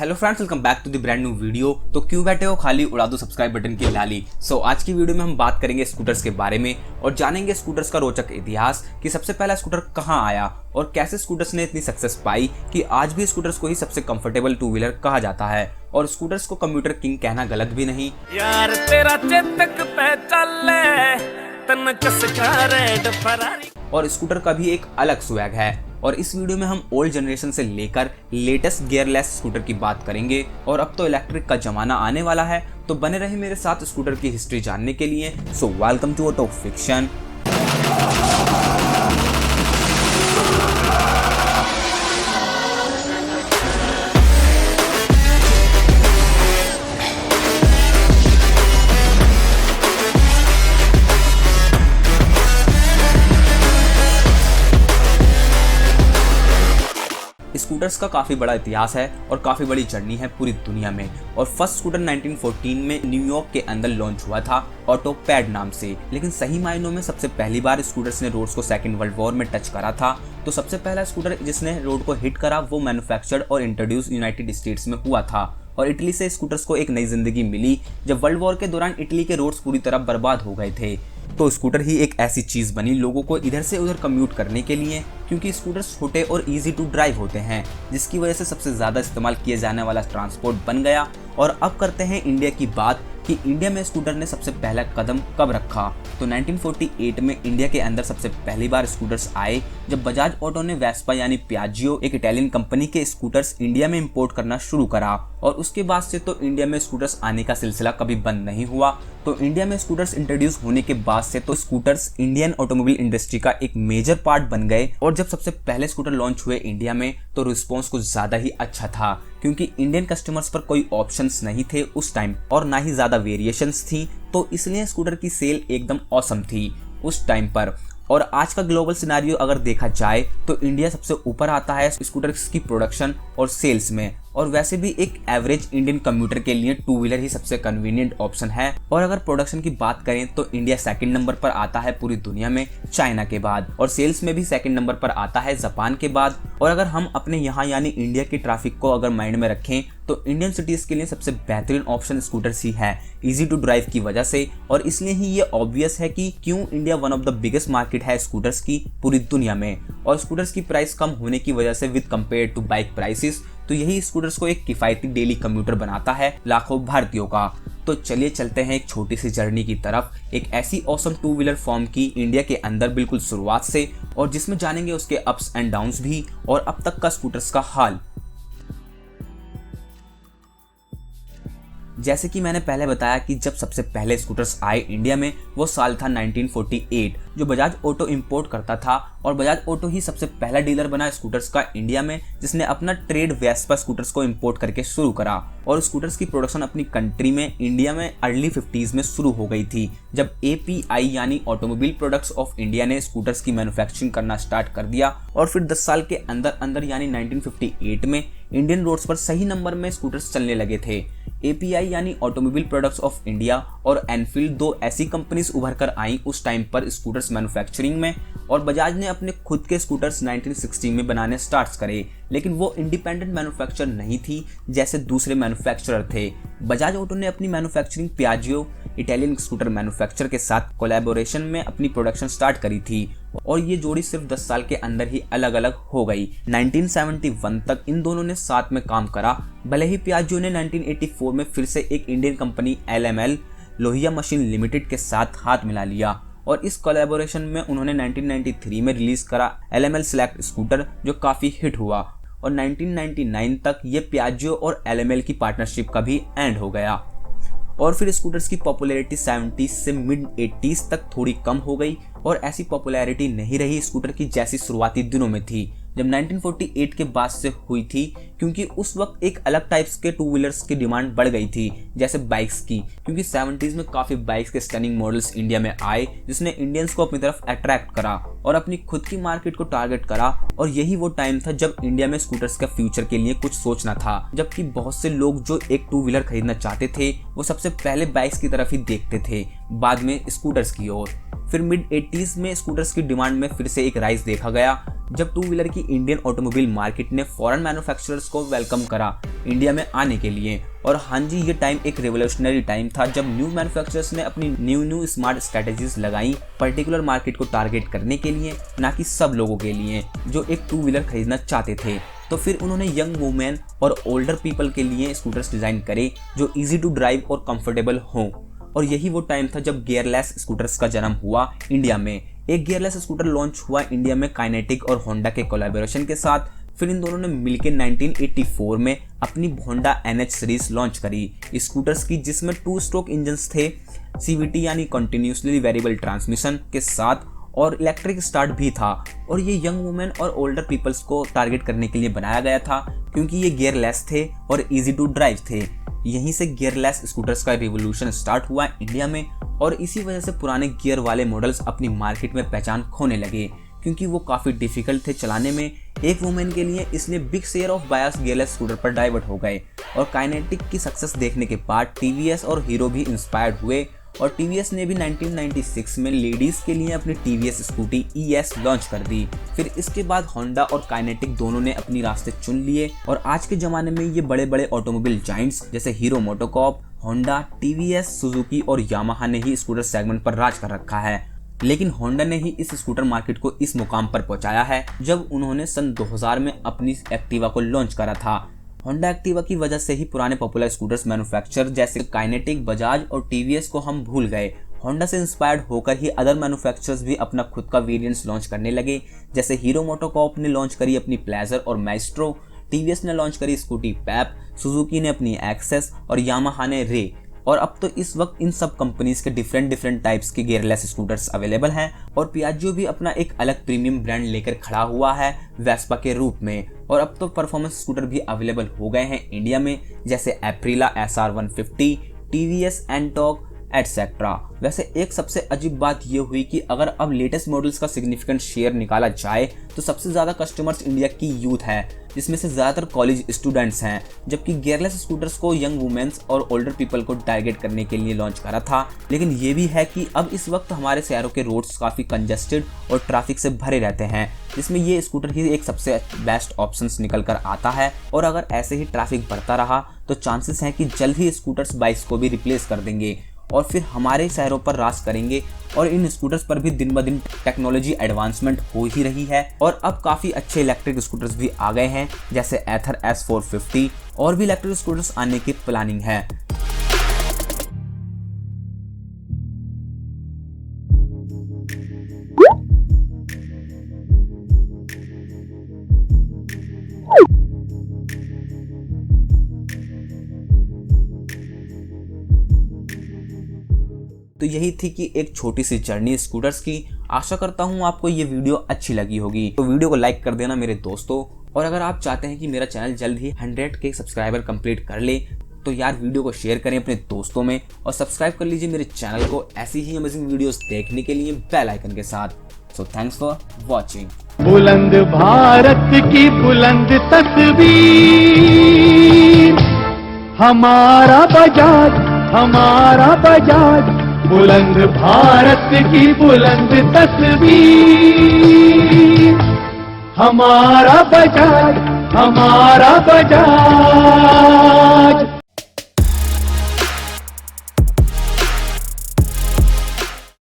Hello friends, welcome back to the brand new video. तो क्यों बैठे हो खाली, उड़ा दो सब्सक्राइब बटन की लाली। आज की वीडियो में हम बात करेंगे स्कूटर्स के बारे में और जानेंगे स्कूटर्स का रोचक इतिहास कि सबसे पहला स्कूटर कहां आया और कैसे स्कूटर्स ने इतनी सक्सेस पाई कि आज भी स्कूटर्स को ही सबसे कंफर्टेबल टू व्हीलर कहा जाता है और स्कूटर्स को कंप्यूटर किंग कहना गलत भी नहीं। यार तेरा चेतक पे चले तन कसका रेड फरारी। और स्कूटर का भी एक अलग स्वैग है और इस वीडियो में हम ओल्ड जनरेशन से लेकर लेटेस्ट गियरलेस स्कूटर की बात करेंगे। और अब तो इलेक्ट्रिक का जमाना आने वाला है, तो बने रहे मेरे साथ स्कूटर की हिस्ट्री जानने के लिए। So welcome to auto fiction. Scooters का काफी बड़ा इतिहास है और काफी बड़ी जर्नी है पूरी दुनिया में। और फर्स्ट स्कूटर 1914 में न्यूयॉर्क के अंदर लॉन्च हुआ था ऑटोपैड नाम से। लेकिन सही मायनों में सबसे पहली बार स्कूटर्स ने रोड्स को सेकेंड वर्ल्ड वॉर में टच करा था। तो सबसे पहला स्कूटर जिसने रोड को हिट करा वो मैन्युफैक्चर्ड और इंट्रोड्यूस यूनाइटेड स्टेट्स में हुआ था और इटली से स्कूटर्स को एक नई जिंदगी मिली जब वर्ल्ड वॉर के दौरान इटली के रोड्स पूरी तरह बर्बाद हो गए थे। तो स्कूटर ही एक ऐसी चीज बनी लोगों को इधर से उधर कम्यूट करने के लिए, क्योंकि स्कूटर्स छोटे और इजी टू ड्राइव होते हैं, जिसकी वजह से सबसे ज्यादा इस्तेमाल किए जाने वाला ट्रांसपोर्ट बन गया। और अब करते हैं इंडिया की बात कि इंडिया में स्कूटर ने सबसे पहला कदम कब रखा। तो 1948 में इंडिया के अंदर सबसे पहली बार स्कूटर्स आए जब बजाज ऑटो ने वेस्पा यानी पियाजियो एक इटालियन कंपनी के स्कूटर्स इंडिया में इंपोर्ट करना शुरू करा। और उसके बाद से तो इंडिया में स्कूटर्स आने का सिलसिला कभी बंद नहीं हुआ। तो इंडिया में स्कूटर्स इंट्रोड्यूस होने के बाद से तो स्कूटर्स इंडियन ऑटोमोबाइल इंडस्ट्री का एक मेजर पार्ट बन गए। और जब सबसे पहले स्कूटर लॉन्च हुए इंडिया में तो रिस्पॉन्स कुछ ज्यादा ही अच्छा था, क्योंकि इंडियन कस्टमर्स पर कोई ऑप्शंस नहीं थे उस टाइम और ना ही ज्यादा वेरिएशंस थी। तो इसलिए स्कूटर की सेल एकदम ऑसम थी उस टाइम पर। और आज का ग्लोबल सिनेरियो अगर देखा जाए तो इंडिया सबसे ऊपर आता है स्कूटर्स की प्रोडक्शन और सेल्स में। और वैसे भी एक एवरेज इंडियन कम्यूटर के लिए टू व्हीलर ही सबसे कन्वीनियंट ऑप्शन है। और अगर प्रोडक्शन की बात करें तो इंडिया सेकंड नंबर पर आता है पूरी दुनिया में चाइना के बाद, और सेल्स में भी सेकंड नंबर पर आता है जापान के बाद। और अगर हम अपने यहाँ यानी इंडिया की ट्रैफिक को अगर माइंड में रखें तो इंडियन सिटीज के लिए सबसे बेहतरीन ऑप्शन स्कूटर्स ही है, इजी टू ड्राइव की वजह से। और इसलिए ही ये ऑब्वियस है कि क्यों India one of the biggest market है स्कूटर्स की पूरी दुनिया में। और स्कूटर्स की प्राइस कम होने की वजह से with compare to bike prices, तो यही स्कूटर्स को एक किफायती डेली कम्यूटर बनाता है लाखों भारतीयों का। तो चलिए चलते हैं एक छोटी सी जर्नी की तरफ, एक ऐसी ऑसम टू व्हीलर फॉर्म की इंडिया के अंदर बिल्कुल शुरुआत से, और जिसमें जानेंगे उसके अप्स एंड डाउन्स भी और अब तक का स्कूटर्स का हाल। जैसे कि मैंने पहले बताया कि जब सबसे पहले स्कूटर्स आए इंडिया में वो साल था 1948, जो बजाज ऑटो इंपोर्ट करता था। और बजाज ऑटो ही सबसे पहला डीलर बना स्कूटर्स का इंडिया में, जिसने अपना ट्रेड वेस्पा स्कूटर्स को इंपोर्ट करके शुरू करा। और स्कूटर्स की प्रोडक्शन अपनी कंट्री में इंडिया में अर्ली 50s में शुरू हो गई थी, जब API यानी ऑटोमोबाइल प्रोडक्ट्स ऑफ इंडिया ने स्कूटर्स की मैन्युफैक्चरिंग करना स्टार्ट कर दिया। और फिर 10 साल के अंदर अंदर यानी 1958 में इंडियन रोड्स पर सही नंबर में स्कूटर्स चलने लगे थे। API यानी ऑटोमोबाइल प्रोडक्ट्स ऑफ इंडिया और एनफील्ड दो ऐसी कंपनीज उभर कर आई उस टाइम पर स्कूटर्स मैन्युफैक्चरिंग में। और बजाज ने अपने खुद के स्कूटर्स 1960 में बनाने स्टार्ट करे, लेकिन वो इंडिपेंडेंट मैन्युफैक्चर नहीं थी जैसे दूसरे मैन्युफैक्चरर थे। बजाज ऑटो ने अपनी manufacturing Piaggio Italian scooter manufacturer के साथ कोलैबोरेशन में अपनी प्रोडक्शन स्टार्ट करी थी। और ये जोड़ी सिर्फ 10 साल के अंदर ही अलग अलग हो गई। 1971 तक इन दोनों ने साथ में काम करा। भले ही पियाजियो ने 1984 में फिर से एक Indian company LML Lohia machine limited के साथ हाथ मिला लिया, और इस कोलैबोरेशन में उन्होंने 1993 में रिलीज करा LML सेलेक्ट स्कूटर, जो काफी हिट हुआ। और 1999 तक ये पियाजियो और LML की पार्टनरशिप का भी एंड हो गया। और फिर स्कूटर्स की पॉपुलैरिटी 70s से मिड 80s तक थोड़ी कम हो गई, और ऐसी पॉपुलैरिटी नहीं रही स्कूटर की जैसी शुरुआती दिनों में थी जब 1948 के बाद से हुई थी, क्योंकि उस वक्त एक अलग टाइप्स के टू व्हीलर्स की डिमांड बढ़ गई थी जैसे बाइक्स की, क्योंकि 70s में काफ़ी बाइक्स के स्टनिंग मॉडल्स इंडिया में आए जिसने इंडियंस को अपनी तरफ अट्रैक्ट करा और अपनी खुद की मार्केट को टारगेट करा। और यही वो टाइम था जब इंडिया में स्कूटर्स का फ्यूचर के लिए कुछ सोचना था, जबकि बहुत से लोग जो एक टू व्हीलर खरीदना चाहते थे वो सबसे पहले बाइक्स की तरफ ही देखते थे, बाद में स्कूटर्स की ओर। फिर मिड 80s में स्कूटर्स की डिमांड में फिर से एक राइज देखा गया जब टू व्हीलर की इंडियन ऑटोमोबाइल मार्केट ने फॉरेन मैन्युफैक्चरर्स को वेलकम करा इंडिया में आने के लिए। और हाँ जी, ये टाइम एक रेवोल्यूशनरी टाइम था जब न्यू मैन्युफैक्चरर्स ने अपनी न्यू स्मार्ट स्ट्रेटेजीज लगाई पर्टिकुलर मार्केट को टारगेट करने के लिए, ना कि सब लोगों के लिए जो एक 2 व्हीलर खरीदना चाहते थे। तो फिर उन्होंने यंग वुमेन और ओल्डर पीपल के लिए स्कूटर्स डिजाइन करे जो इजी टू ड्राइव और कंफर्टेबल हों। और यही वो टाइम था जब गियरलेस स्कूटर्स का जन्म हुआ इंडिया में। एक गियरलेस स्कूटर लॉन्च हुआ इंडिया में काइनेटिक और होंडा के कोलैबोरेशन के साथ। फिर इन दोनों ने मिलकर 1984 में अपनी होंडा NH सीरीज लॉन्च करी स्कूटर्स की, जिसमें 2 स्ट्रोक इंजन्स थे, CVT यानी कंटिन्यूसली वेरिएबल ट्रांसमिशन के साथ, और इलेक्ट्रिक स्टार्ट भी था। और ये यंग वुमेन और ओल्डर पीपल्स को टारगेट करने के लिए बनाया गया था क्योंकि ये गियरलेस थे और इजी टू ड्राइव थे। यहीं से गियरलेस स्कूटर्स का रिवॉल्यूशन स्टार्ट हुआ इंडिया में, और इसी वजह से पुराने गियर वाले मॉडल्स अपनी मार्केट में पहचान खोने लगे क्योंकि वो काफ़ी डिफिकल्ट थे चलाने में एक वुमेन के लिए। इसलिए big share of buyers gearless scooter पर डाइवर्ट हो गए। और काइनेटिक की सक्सेस देखने के बाद TVS और हीरो भी इंस्पायर्ड हुए, और TVS ने भी 1996 में लेडीज के लिए अपनी TVS स्कूटी ES लॉन्च कर दी। फिर इसके बाद होंडा और काइनेटिक दोनों ने अपनी रास्ते चुन लिए, और आज के ज़माने में ये बड़े बड़े ऑटोमोबाइल जाइंट्स जैसे hero MotoCorp, Honda, TVS, Suzuki और यामाहा ने ही स्कूटर सेगमेंट पर राज कर रखा है। लेकिन होंडा ने ही इस स्कूटर मार्केट को इस मुकाम पर पहुंचाया है जब उन्होंने सन 2000 में अपनी एक्टिवा को लॉन्च करा था। होंडा एक्टिवा की वजह से ही पुराने पॉपुलर स्कूटर्स मैन्युफैक्चरर जैसे काइनेटिक, बजाज और TVS को हम भूल गए। होंडा से इंस्पायर्ड होकर ही अदर मैन्युफैक्चरर्स भी अपना खुद का वेरिएंट्स लॉन्च करने लगे, जैसे हीरो मोटोकॉर्प ने लॉन्च करी अपनी प्लेजर और मैस्ट्रो, TVS ने लॉन्च करी स्कूटी पेप, सुजुकी ने अपनी एक्सेस और यामाहा ने रे। और अब तो इस वक्त इन सब कंपनीज के डिफरेंट टाइप्स के गियरलेस स्कूटर्स अवेलेबल हैं, और पियाजो भी अपना एक अलग प्रीमियम ब्रांड लेकर खड़ा हुआ है वेस्पा के रूप में। और अब तो परफॉर्मेंस स्कूटर भी अवेलेबल हो गए हैं इंडिया में, जैसे एप्रिला SR 150, TVS एंटॉक एटसेट्रा। वैसे एक सबसे अजीब बात ये हुई कि अगर अब लेटेस्ट मॉडल्स का सिग्निफिकेंट शेयर निकाला जाए तो सबसे ज़्यादा कस्टमर्स इंडिया की यूथ है, जिसमें से ज़्यादातर कॉलेज स्टूडेंट्स हैं, जबकि गियरलेस स्कूटर्स को यंग वुमेन्स और ओल्डर पीपल को टारगेट करने के लिए लॉन्च करा था। लेकिन ये भी है कि अब इस वक्त हमारे शहरों के रोड्स काफ़ी कंजेस्टेड और ट्रैफिक से भरे रहते हैं, जिसमें ये स्कूटर ही एक सबसे बेस्ट ऑप्शंस निकल कर आता है। और अगर ऐसे ही ट्रैफिक बढ़ता रहा तो चांसेस हैं कि जल्द ही स्कूटर्स बाइक्स को भी रिप्लेस कर देंगे और फिर हमारे शहरों पर राज करेंगे। और इन स्कूटर्स पर भी दिन ब दिन टेक्नोलॉजी एडवांसमेंट हो ही रही है, और अब काफ़ी अच्छे इलेक्ट्रिक स्कूटर्स भी आ गए हैं, जैसे एथर S450, और भी इलेक्ट्रिक स्कूटर्स आने की प्लानिंग है। तो यही थी कि एक छोटी सी जर्नी स्कूटर्स की। आशा करता हूँ आपको ये वीडियो अच्छी लगी होगी, तो वीडियो को लाइक कर देना मेरे दोस्तों। और अगर आप चाहते हैं कि मेरा चैनल जल्द ही 100 के सब्सक्राइबर कंप्लीट कर ले तो यार वीडियो को शेयर करें अपने दोस्तों में, और सब्सक्राइब कर लीजिए मेरे चैनल को ऐसी ही अमेजिंग वीडियोस देखने के लिए बेल आइकन के साथ। So thanks for watching. बुलंद भारत की बुलंद तस्वीर, हमारा बजाज, बुलंद भारत की बुलंद तस्वीर, हमारा बजाज।